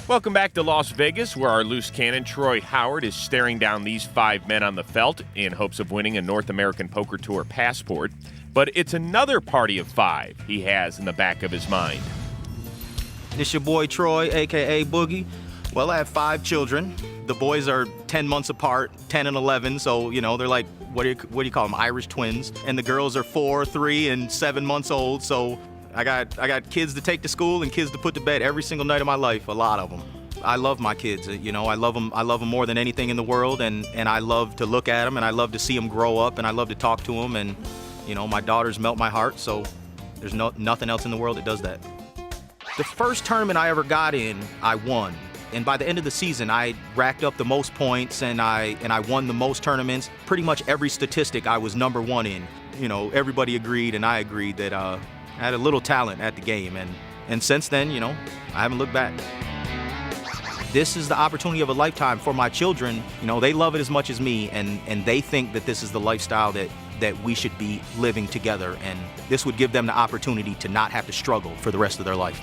Welcome back to Las Vegas, where our loose cannon, Troy Howard, is staring down these 5 men on the felt in hopes of winning a North American Poker Tour passport. But it's another party of 5 he has in the back of his mind. This your boy Troy, a.k.a. Boogie. Well, I have 5 children. The boys are 10 months apart, 10 and 11, so, you know, they're like, what do you call them, Irish twins. And the girls are 4, 3, and 7 months old, so I got kids to take to school and kids to put to bed every single night of my life, a lot of them. I love my kids, you know, I love them more than anything in the world, and I love to look at them, and I love to see them grow up, and I love to talk to them, and, you know, my daughters melt my heart, so there's nothing else in the world that does that. The first tournament I ever got in, I won. And by the end of the season, I racked up the most points, and I won the most tournaments. Pretty much every statistic I was #1 in. You know, everybody agreed, and I agreed that I had a little talent at the game, and since then, you know, I haven't looked back. This is the opportunity of a lifetime for my children. You know, they love it as much as me, and they think that this is the lifestyle that we should be living together, and this would give them the opportunity to not have to struggle for the rest of their life.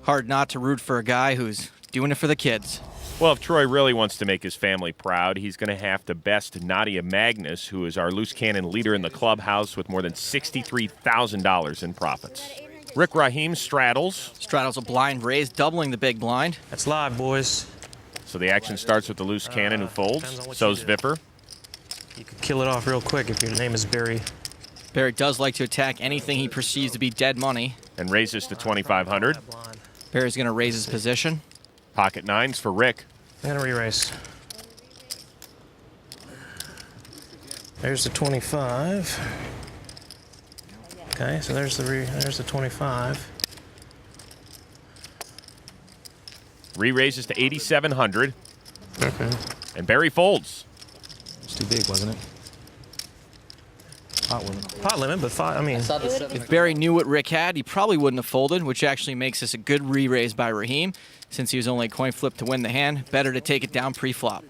Hard not to root for a guy who's doing it for the kids. Well, if Troy really wants to make his family proud, he's going to have to best Nadia Magnus, who is our loose cannon leader in the clubhouse with more than $63,000 in profits. Rick Rahim straddles. Straddles a blind raise, doubling the big blind. That's live, boys. So the action starts with the loose cannon who folds. So's Viffer. You could kill it off real quick if your name is Barry. Barry does like to attack anything he perceives to be dead money. And raises to 2,500. Barry's going to raise his position. Pocket 9s for Rick. I'm going to re-raise. There's the 25. Okay, so there's the 25. Re-raises to 8,700. Okay. And Barry folds. It's too big, wasn't it? Pot limit. Pot limit, but 5, I mean. If Barry knew what Rick had, he probably wouldn't have folded, which actually makes this a good re-raise by Rahim. Since he was only a coin flip to win the hand, better to take it down pre-flop.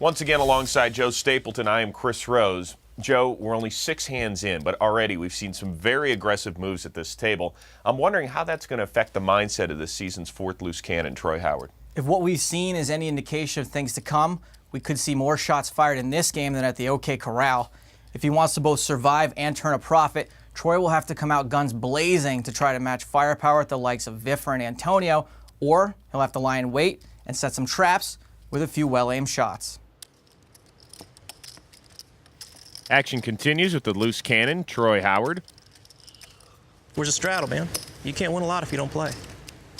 Once again, alongside Joe Stapleton, I am Chris Rose. Joe, we're only 6 hands in, but already we've seen some very aggressive moves at this table. I'm wondering how that's going to affect the mindset of this season's 4th loose cannon, Troy Howard. If what we've seen is any indication of things to come, we could see more shots fired in this game than at the OK Corral. If he wants to both survive and turn a profit, Troy will have to come out guns blazing to try to match firepower at the likes of Viffer and Antonio, or he'll have to lie in wait and set some traps with a few well-aimed shots. Action continues with the loose cannon, Troy Howard. Where's the straddle, man? You can't win a lot if you don't play.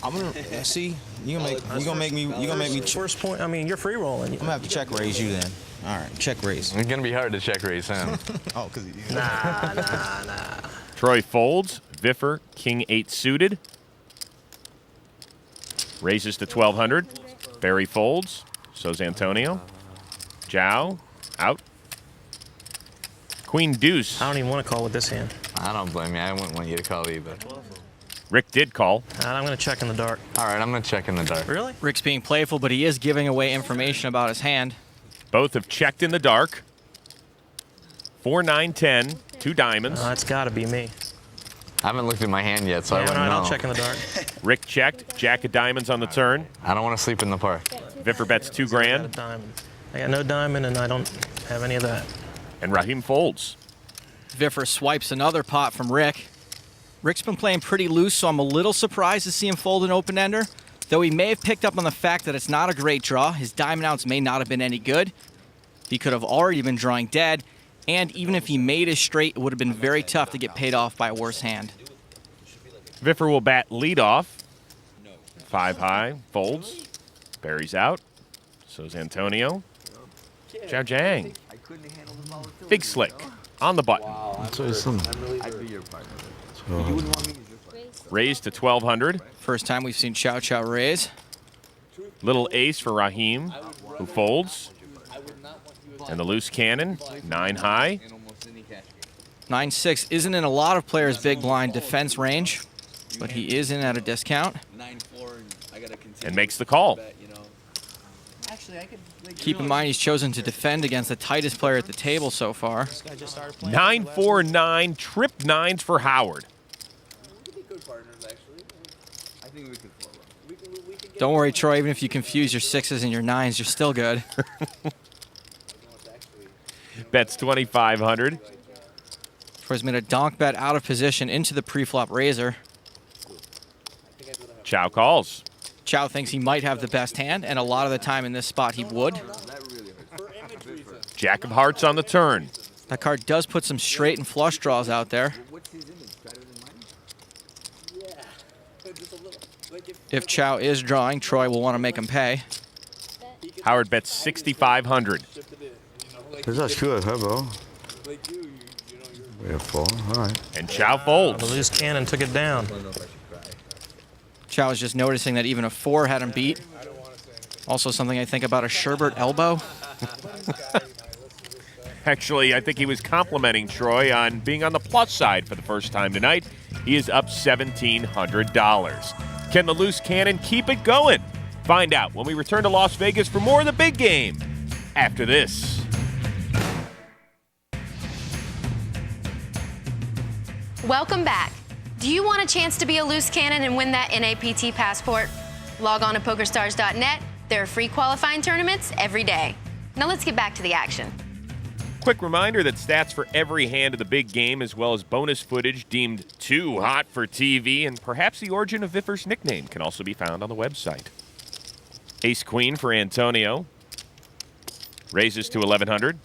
I'm gonna see. You gonna make me. First point. I mean, you're free rolling. I'm gonna have to check raise you then. All right, check raise. It's gonna be hard to check raise him. Oh, cause Nah. Troy folds. Viffer, King 8 suited. Raises to 1,200. Barry folds. So's Antonio. Chau, out. Queen deuce. I don't even want to call with this hand. I don't blame you. I wouldn't want you to call either. Rick did call. I'm going to check in the dark. All right, I'm gonna check in the dark. Really? Rick's being playful, but he is giving away information about his hand. Both have checked in the dark. 4, 9, 10, 2 diamonds. That's got to be me. I haven't looked at my hand yet, so I Yeah, wouldn't all right, know. I'll check in the dark. Rick checked. Jack of diamonds on the turn. I don't want to sleep in the park. Viffer bets 2 I got a grand. diamond. I got no diamond, and I don't have any of that. And Rahim folds. Viffer swipes another pot from Rick. Rick's been playing pretty loose, so I'm a little surprised to see him fold an open-ender. Though he may have picked up on the fact that it's not a great draw, his diamond outs may not have been any good. He could have already been drawing dead, and even if he made his straight, it would have been very tough to get paid off by a worse hand. Viffer will bat lead off. 5 high, folds. Barry's out. So's Antonio. Chau Giang. Big slick on the button. Raise to 1,200. First time we've seen Chau Chau raise. Little ace for Rahim, who folds. And the loose cannon, 9 high. 9-6 isn't in a lot of players' big blind defense range, but he is in at a discount. And makes the call. Keep in mind he's chosen to defend against the tightest player at the table so far. 9, 4, 9, trip 9s for Howard. Don't worry, Troy. Even if you confuse your 6s and your 9s, you're still good. Bets 2,500. Troy's made a donk bet out of position into the pre-flop razor. Chau calls. Chau thinks he might have the best hand, and a lot of the time in this spot he would. Jack of hearts on the turn. That card does put some straight and flush draws out there. If Chau is drawing, Troy will want to make him pay. Howard bets 6,500. That's good, huh, bro? We have 4, all right. And Chau The folds. loose cannon took it down. Chau is just noticing that even a 4 had him beat. Also something I think about a sherbet elbow. Actually, I think he was complimenting Troy on being on the plus side for the first time tonight. He is up $1,700. Can the loose cannon keep it going? Find out when we return to Las Vegas for more of the big game after this. Welcome back. Do you want a chance to be a loose cannon and win that NAPT passport? Log on to PokerStars.net. There are free qualifying tournaments every day. Now let's get back to the action. Quick reminder that stats for every hand of the big game, as well as bonus footage deemed too hot for TV, and perhaps the origin of Viffer's nickname, can also be found on the website. Ace-Queen for Antonio. Raises to 1,100.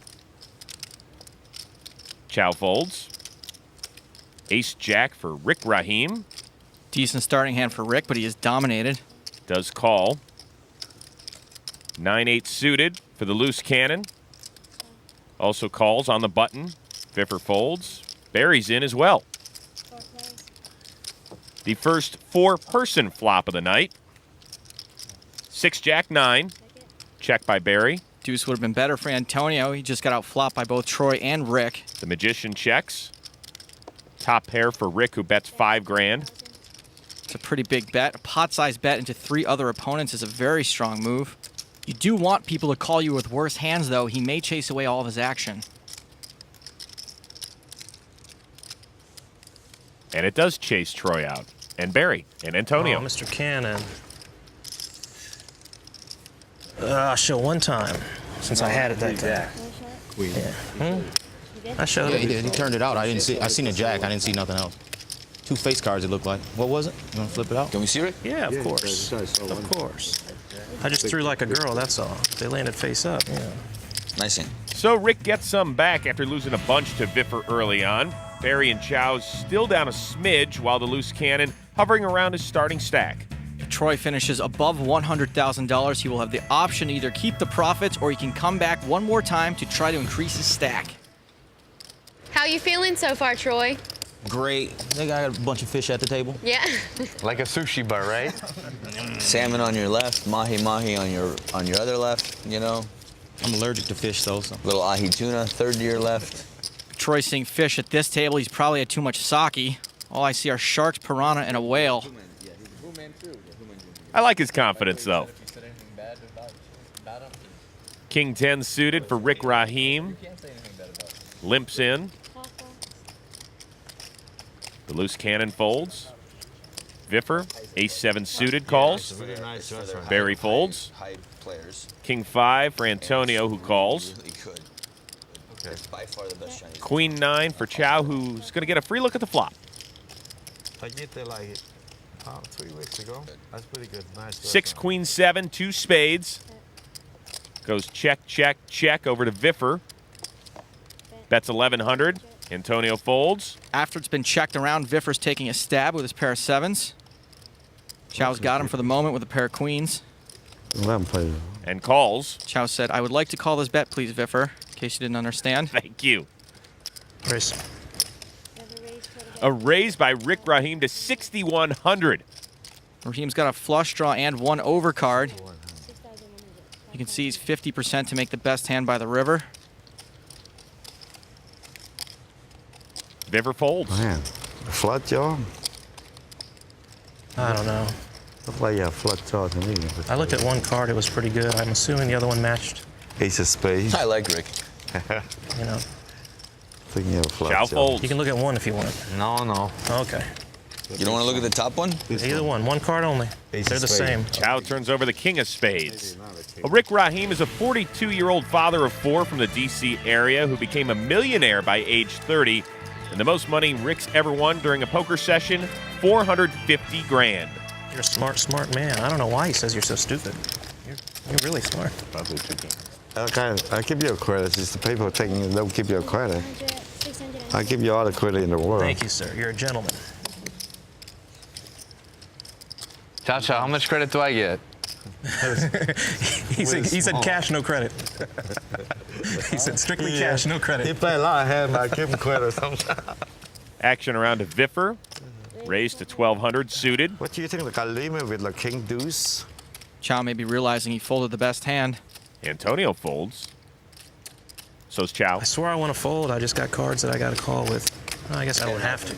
Chau folds. Ace-Jack for Rick Rahim. Decent starting hand for Rick, but he is dominated. Does call. 9-8 suited for the loose cannon. Also calls on the button. Viffer folds. Barry's in as well. The first 4-person flop of the night. 6-Jack-9. Check by Barry. Deuce would have been better for Antonio. He just got outflopped by both Troy and Rick. The Magician checks. Top pair for Rick, who bets $5,000. It's a pretty big bet. A pot-sized bet into 3 other opponents is a very strong move. You do want people to call you with worse hands, though. He may chase away all of his action. And it does chase Troy out. And Barry. And Antonio. Oh, Mr. Cannon. I'll show one time, since I had it that time. Yeah. I showed Yeah, it. he did. He turned it out. I didn't see. I seen a jack. I didn't see nothing else. 2 face cards. It looked like. What was it? You want to flip it out? Can we see it? Yeah, of course. Of course. I just threw like a girl, that's all. They landed face up, yeah. Nice hand. So Rick gets some back after losing a bunch to Viffer early on. Barry and Chau still down a smidge, while the loose cannon hovering around his starting stack. If Troy finishes above $100,000, he will have the option to either keep the profits or he can come back one more time to try to increase his stack. How you feeling so far, Troy? Great. I think I got a bunch of fish at the table. Yeah. Like a sushi bar, right? Salmon on your left, mahi-mahi on your other left, you know. I'm allergic to fish, though. So. Little ahi tuna, third to your left. Troy's seeing fish at this table. He's probably had too much sake. All I see are sharks, piranha, and a whale. I like his confidence, though. King 10 suited for Rick Rahim. Limps in. The loose cannon folds. Viffer, Ace-7 suited calls. Barry folds. King 5 for Antonio, who calls. By far the best Chinese. Queen 9 for Chau, who's going to get a free look at the flop. I get there like 3 weeks ago. That's pretty good. Nice. 6, Queen 7, 2 spades. Goes check, check, check over to Viffer. Bets 1,100. Antonio folds. After it's been checked around, Viffer's taking a stab with his pair of 7s. Chau's got him for the moment with a pair of queens. 11 players. And calls. Chau said, "I would like to call this bet, please, Viffer," in case you didn't understand. Thank you. Race. A raise by Rick Rahim to 6,100. Rahim's got a flush draw and 1 overcard. You can see he's 50% to make the best hand by the river. Viffer folds. Man, flat jaw? I don't know. Look like you have flat jaw to me. I looked at one card, it was pretty good. I'm assuming the other one matched, Ace of spades. I like Rick. you know. Thinking you have a flat Chau jaw. folds. You can look at one if you want. No, no. Okay. You don't want to look at the top one? Either one card only. They're the same. Chau turns over the king of spades. Rick Rahim is a 42-year-old father of 4 from the D.C. area who became a millionaire by age 30. And the most money Rick's ever won during a poker session, $450 grand. You're a smart man. I don't know why he says you're so stupid. You're really smart. Okay, I give you a credit. It's just the people taking it don't give you a credit. I give you all the credit in the world. Thank you, sir. You're a gentleman. Chau, how much credit do I get? He said cash, no credit. He said strictly cash, no credit. He play a lot of hands, I give him credit sometimes. Action around to Viffer. Raised to 1,200 suited. What do you think, like a limit with the king deuce? Chau may be realizing he folded the best hand. Antonio folds. So's Chau. I swear I want to fold. I just got cards that I got to call with. I guess I don't have to.